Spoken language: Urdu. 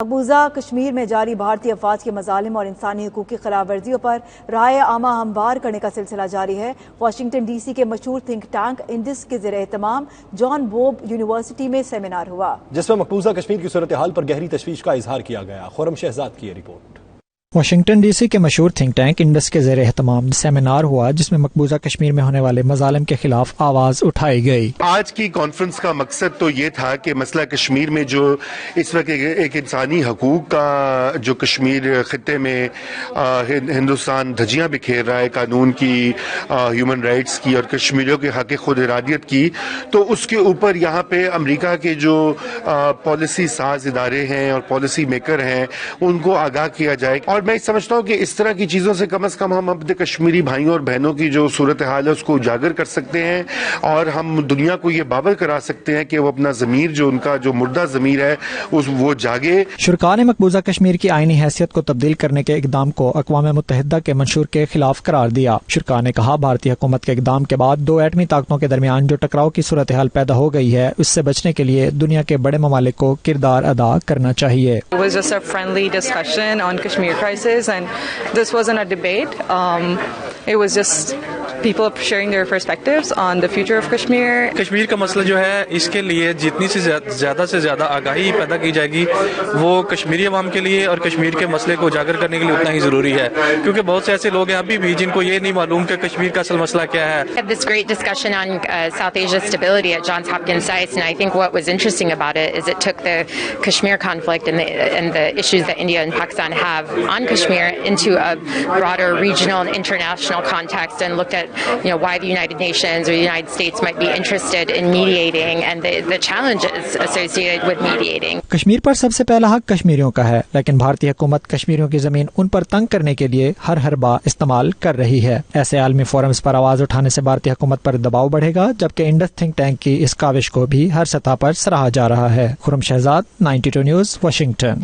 مقبوضہ کشمیر میں جاری بھارتی افواج کے مظالم اور انسانی حقوق کی خلاف ورزیوں پر رائے عامہ ہموار کرنے کا سلسلہ جاری ہے۔ واشنگٹن ڈی سی کے مشہور تھنک ٹینک انڈس کے زیر اہتمام جان بوب یونیورسٹی میں سیمینار ہوا، جس میں مقبوضہ کشمیر کی صورتحال پر گہری تشویش کا اظہار کیا گیا۔ خرم شہزاد کی یہ رپورٹ۔ واشنگٹن ڈی سی کے مشہور تھنک ٹینک انڈس کے زیر اہتمام سیمینار ہوا، جس میں مقبوضہ کشمیر میں ہونے والے مظالم کے خلاف آواز اٹھائی گئی۔ آج کی کانفرنس کا مقصد تو یہ تھا کہ مسئلہ کشمیر میں جو اس وقت ایک انسانی حقوق کا جو کشمیر خطے میں ہندوستان دھجیاں بکھیر رہا ہے، قانون کی، ہیومن رائٹس کی اور کشمیریوں کے حق خود ارادیت کی، تو اس کے اوپر یہاں پہ امریکہ کے جو پالیسی ساز ادارے ہیں اور پالیسی میکر ہیں ان کو آگاہ کیا جائے۔ اور میں سمجھتا ہوں کہ اس طرح کی چیزوں سے کم از کم ہم اپنے کشمیری بھائیوں اور بہنوں کی جو صورتحال ہے اس کو اجاگر کر سکتے ہیں، اور ہم دنیا کو یہ باور کرا سکتے ہیں کہ وہ اپنا ضمیر، جو ان کا جو مردہ ضمیر ہے، وہ جاگے۔ شرکاء نے مقبوضہ کشمیر کی آئینی حیثیت کو تبدیل کرنے کے اقدام کو اقوام متحدہ کے منشور کے خلاف قرار دیا۔ شرکاء نے کہا، بھارتی حکومت کے اقدام کے بعد دو ایٹمی طاقتوں کے درمیان جو ٹکراؤ کی صورتحال پیدا ہو گئی ہے، اس سے بچنے کے لیے دنیا کے بڑے ممالک کو کردار ادا کرنا چاہیے۔ This wasn't a debate. It was just people sharing their perspectives on the future of Kashmir. Kashmir کا مسئلہ جو ہے، اس کے لیے جتنی سے زیادہ آگاہی پیدا کی جائے گی، وہ کشمیری عوام کے لیے اور کشمیر کے مسئلے کو اجاگر کرنے کے لیے اتنا ہی ضروری ہے، کیونکہ بہت سے ایسے لوگ ہیں ابھی بھی جن کو یہ نہیں معلوم کہ کشمیر کا اصل مسئلہ کیا ہے۔ We had this great discussion on South Asia stability at Johns Hopkins sites, and I think what was interesting about it is it took the Kashmir conflict and the issues that India and Pakistan have on Kashmir into a broader regional and international context, and looked at why the United Nations or the United States might be interested in mediating and the challenges associated with mediating. Kashmir پر سب سے پہلا حق کشمیریوں کا ہے، لیکن بھارتی حکومت کشمیریوں کی زمین ان پر تنگ کرنے کے لیے ہر حربہ استعمال کر رہی ہے۔ ایسے عالمی فورمز پر آواز اٹھانے سے بھارتی حکومت پر دباؤ بڑھے گا، جبکہ انڈس تھنک ٹینک کی اس کاوش کو بھی ہر سطح پر سراہا جا رہا ہے۔ خرم شہزاد، 92 نیوز، واشنگٹن۔